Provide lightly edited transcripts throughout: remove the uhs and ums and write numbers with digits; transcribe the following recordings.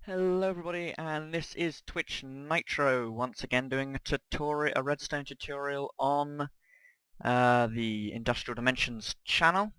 Hello everybody, and this is Twitch Nitro once again doing a redstone tutorial on the Industrial Dimensions channel.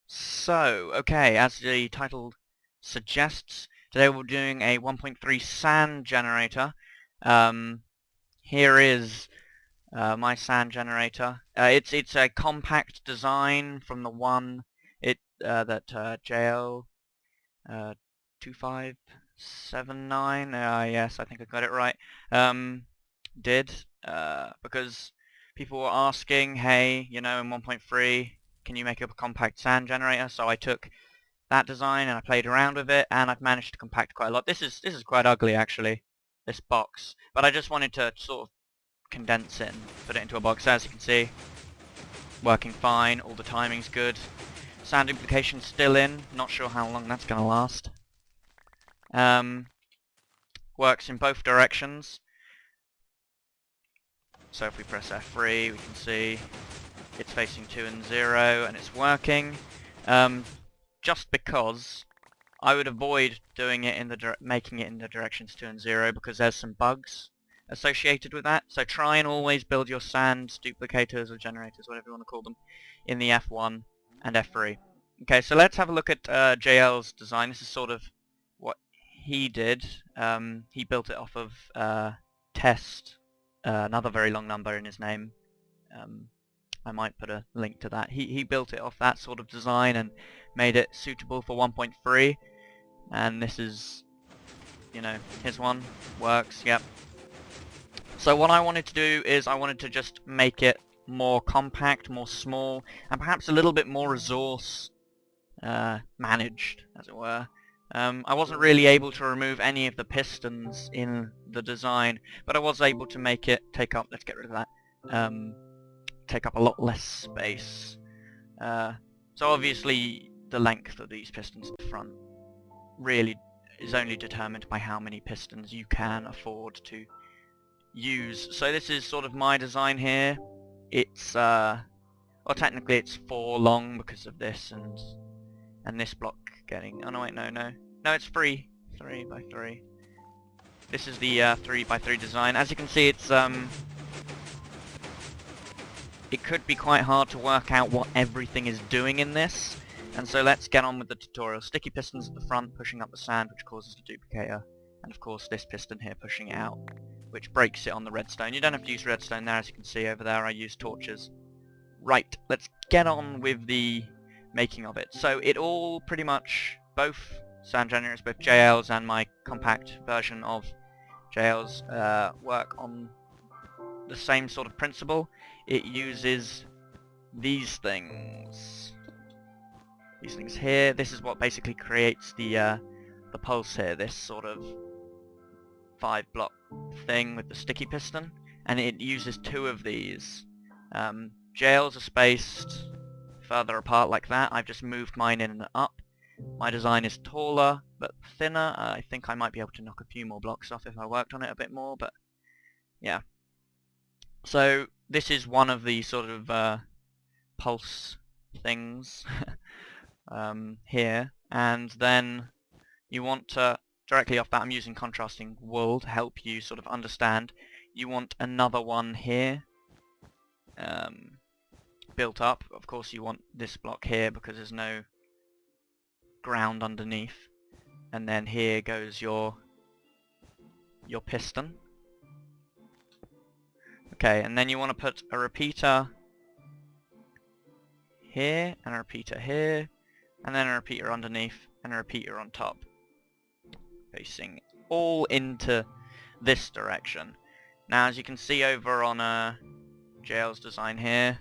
So, okay, as the title suggests, today we're doing a 1.3 sand generator. Here is my sand generator. It's a compact design from the one that JL 2579, yes, I think I got it right, did, because people were asking, hey, in 1.3, can you make up a compact sand generator? So I took that design and I played around with it, and I've managed to compact quite a lot. This is quite ugly, actually, this box, but I just wanted to sort of condense it and put it into a box. As you can see, working fine, all the timing's good. Sand duplication's still in, not sure how long that's going to last. Works in both directions. So if we press F3, we can see it's facing 2 and 0, and it's working. Just because I would avoid doing it making it in the directions 2 and 0 because there's some bugs associated with that. So try and always build your sand duplicators or generators, whatever you want to call them, in the F1 and F3. Okay, so let's have a look at JL's design. This is sort of what he did. He built it off of test, another very long number in his name. I might put a link to that. He built it off that sort of design and made it suitable for 1.3, and this is, his one. Works, yep. So what I wanted to do is I wanted to just make it more compact, more small, and perhaps a little bit more resource managed, as it were. I wasn't really able to remove any of the pistons in the design, but I was able to make it take up, let's get rid of that, take up a lot less space. So obviously the length of these pistons at the front really is only determined by how many pistons you can afford to use. So this is sort of my design here. It's, well, technically it's 4 long because of this and this block getting, oh no wait, no, it's 3 by 3. This is the 3 by 3 design. As you can see, it's it could be quite hard to work out what everything is doing in this, and so let's get on with the tutorial. Sticky pistons at the front pushing up the sand, which causes the duplicator, and of course this piston here pushing it out, which breaks it on the redstone. You don't have to use redstone there, as you can see over there I used torches. Right, let's get on with the making of it. So it all pretty much, both sand generators, both JL's and my compact version of JL's, work on the same sort of principle. It uses these things here. This is what basically creates the pulse here, this sort of 5 block thing with the sticky piston, and it uses 2 of these. JL's are spaced further apart like that. I've just moved mine in and up. My design is taller but thinner. I think I might be able to knock a few more blocks off if I worked on it a bit more, but yeah. So this is one of the sort of pulse things here, and then you want to, directly off that I'm using contrasting wool to help you sort of understand. You want another one here built up. Of course you want this block here because there's no ground underneath, and then here goes your piston. Okay, and then you want to put a repeater here, and a repeater here, and then a repeater underneath, and a repeater on top, facing all into this direction. Now as you can see over on JL's design here,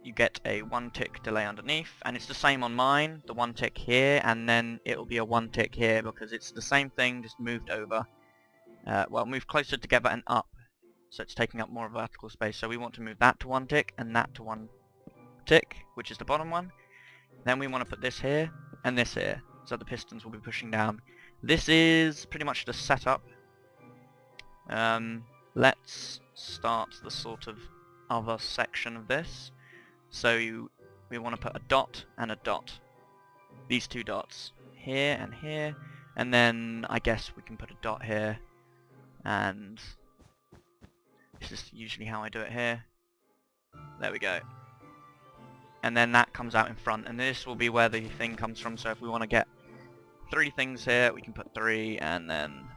you get a 1 tick delay underneath, and it's the same on mine, the 1 tick here, and then it'll be a 1 tick here because it's the same thing, just moved over, well, moved closer together and up, so it's taking up more vertical space. So we want to move that to 1 tick and that to 1 tick, which is the bottom one. Then we want to put this here and this here, so the pistons will be pushing down. This is pretty much the setup. Let's start the sort of other section of this. So we want to put a dot and a dot. These 2 dots here, and and then I guess we can put a dot here, and this is usually how I do it here. There we go. And then that comes out in front, and this will be where the thing comes from. So if we want to get 3 things here, we can put 3, and then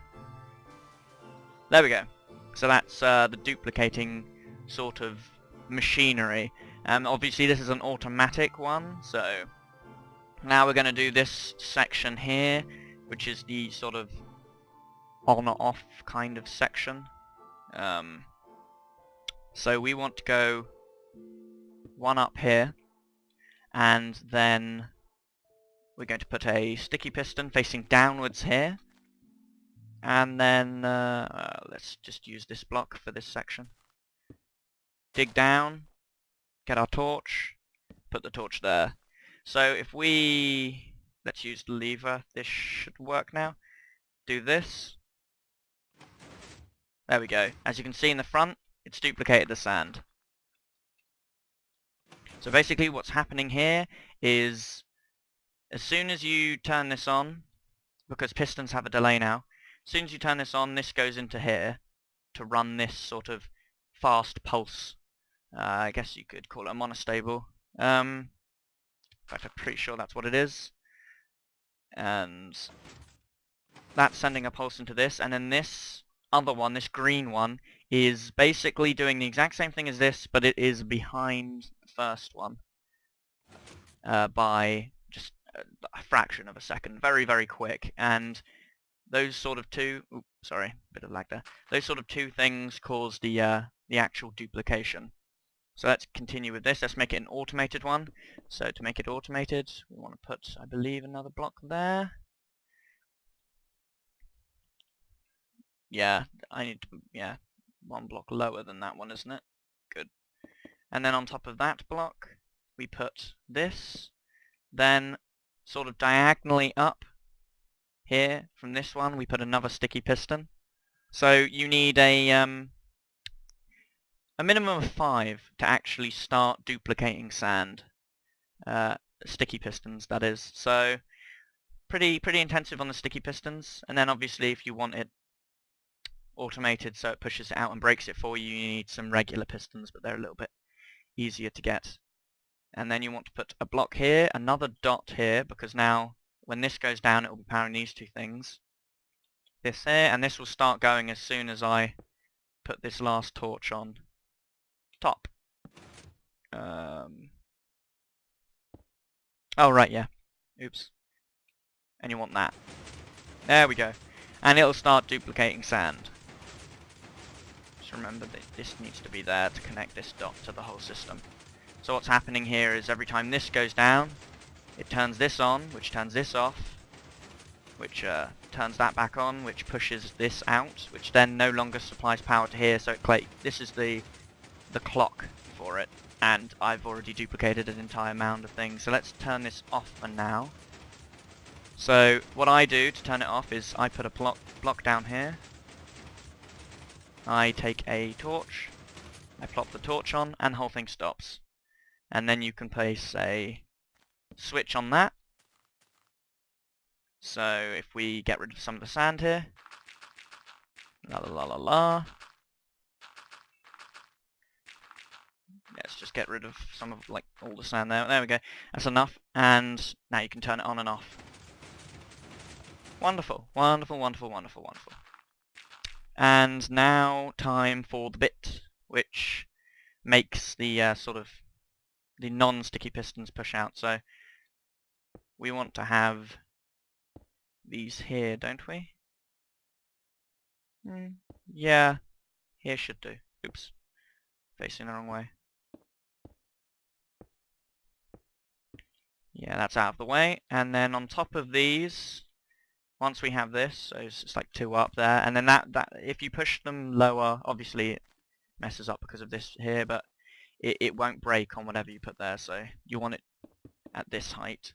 there we go. So that's the duplicating sort of machinery. Obviously this is an automatic one, so now we're going to do this section here, which is the sort of on or off kind of section. So we want to go one up here, and then we're going to put a sticky piston facing downwards here, and then let's just use this block for this section. Dig down, get our torch, put the torch there. So if we, let's use the lever, this should work now. Do this. There we go. As you can see in the front, it's duplicated the sand. So basically what's happening here is, as soon as you turn this on, because pistons have a delay now, as soon as you turn this on, this goes into here to run this sort of fast pulse. I guess you could call it a monostable. In fact, I'm pretty sure that's what it is. And that's sending a pulse into this, and then this other one, this green one, is basically doing the exact same thing as this, but it is behind the first one by just a fraction of a second. Very, very quick. And those sort of two, oops, sorry, bit of lag there. Those sort of two things cause the actual duplication. So let's continue with this. Let's make it an automated one. So to make it automated, we want to put, I believe, another block there. Yeah, I need to, yeah, one block lower than that one, isn't it? Good. And then on top of that block, we put this. Then, sort of diagonally up here from this one, we put another sticky piston. So you need a minimum of 5 to actually start duplicating sand. Sticky pistons, that is. So pretty intensive on the sticky pistons. And then obviously if you want it automated so it pushes it out and breaks it for you, you need some regular pistons, but they're a little bit easier to get. And then you want to put a block here, another dot here, because now when this goes down it will be powering these two things. This here, and this will start going as soon as I put this last torch on top. Oh right, yeah. Oops. And you want that. There we go. And it'll start duplicating sand. Just remember that this needs to be there to connect this dot to the whole system. So what's happening here is every time this goes down, it turns this on, which turns this off, which turns that back on, which pushes this out, which then no longer supplies power to here, so this is the clock for it. And I've already duplicated an entire mound of things, so let's turn this off for now. So what I do to turn it off is I put a block down here, I take a torch, I plop the torch on, and the whole thing stops. And then you can place a switch on that. So if we get rid of some of the sand here, la la la la la, let's just get rid of some of, like, all the sand there. There we go. That's enough. And now you can turn it on and off. Wonderful, wonderful, wonderful, wonderful, wonderful. And now time for the bit which makes the sort of the non-sticky pistons push out. So we want to have these here, don't we? Yeah, here should do. Oops, facing the wrong way. Yeah, that's out of the way. And then on top of these, once we have this, so it's like 2 up there, and then that if you push them lower, obviously it messes up because of this here, but it won't break on whatever you put there, so you want it at this height.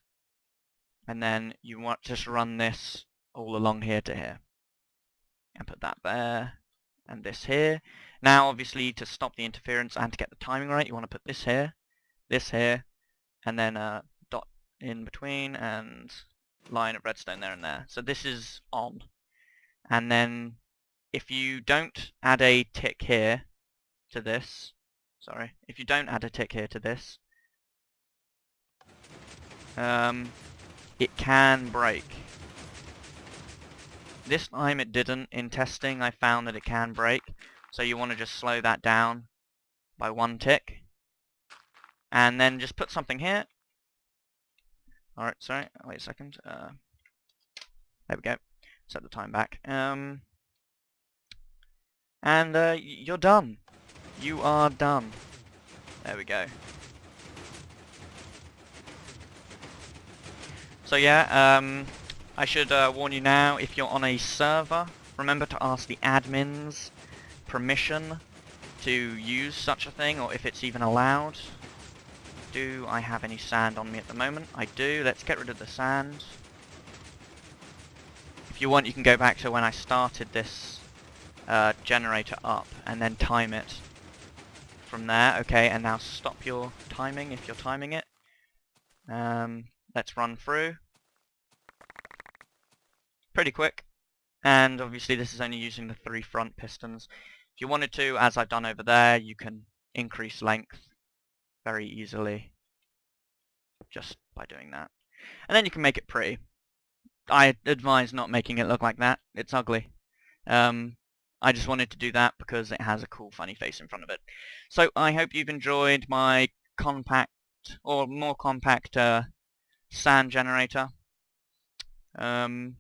And then you want to just run this all along here to here. And put that there, and this here. Now obviously to stop the interference and to get the timing right, you want to put this here, and then a dot in between, and line of redstone there and there. So this is on. And then if you don't add a tick here to this, if you don't add a tick here to this, it can break. This time it didn't. In testing I found that it can break, so you want to just slow that down by 1 tick, and then just put something here. Alright, sorry, wait a second. There we go. Set the time back. And you're done. You are done. There we go. So yeah, I should warn you now, if you're on a server, remember to ask the admins permission to use such a thing, or if it's even allowed. Do I have any sand on me at the moment? I do. Let's get rid of the sand. If you want, you can go back to when I started this generator up and then time it from there. Okay, and now stop your timing if you're timing it. Let's run through. Pretty quick. And obviously this is only using the 3 front pistons. If you wanted to, as I've done over there, you can increase length very easily just by doing that. And then you can make it pretty. I advise not making it look like that. It's ugly. I just wanted to do that because it has a cool funny face in front of it. So I hope you've enjoyed my compact, or more compact, sand generator. Don't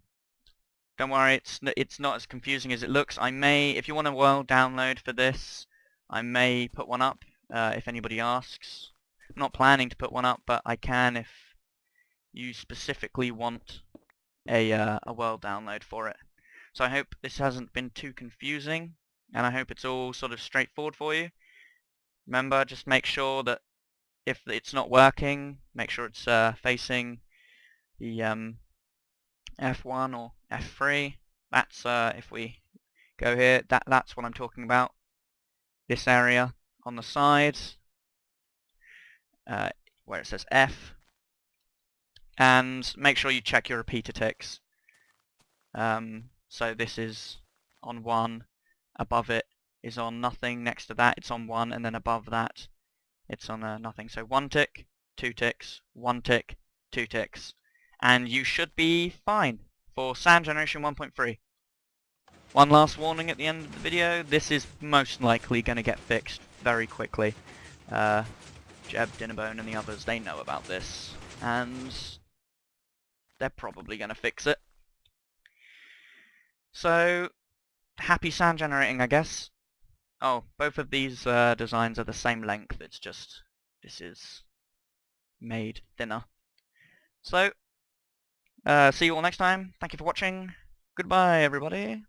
worry, it's not as confusing as it looks. I may, if you want a world download for this, I may put one up if anybody asks. I'm not planning to put one up, but I can if you specifically want a world download for it. So I hope this hasn't been too confusing, and I hope it's all sort of straightforward for you. Remember, just make sure that if it's not working, make sure it's facing the F1 or F3. That's if we go here, that's what I'm talking about. This area on the side, where it says F, and make sure you check your repeater ticks. So this is on 1, above it is on nothing, next to that it's on 1, and then above that it's on nothing. So 1 tick, 2 ticks, 1 tick, 2 ticks, and you should be fine for sand generation 1.3. One last warning at the end of the video, this is most likely going to get fixed very quickly. Jeb, Dinnerbone and the others, they know about this, and they're probably going to fix it. So, happy sand generating, I guess. Oh, both of these designs are the same length, it's just this is made thinner. So, see you all next time. Thank you for watching. Goodbye, everybody.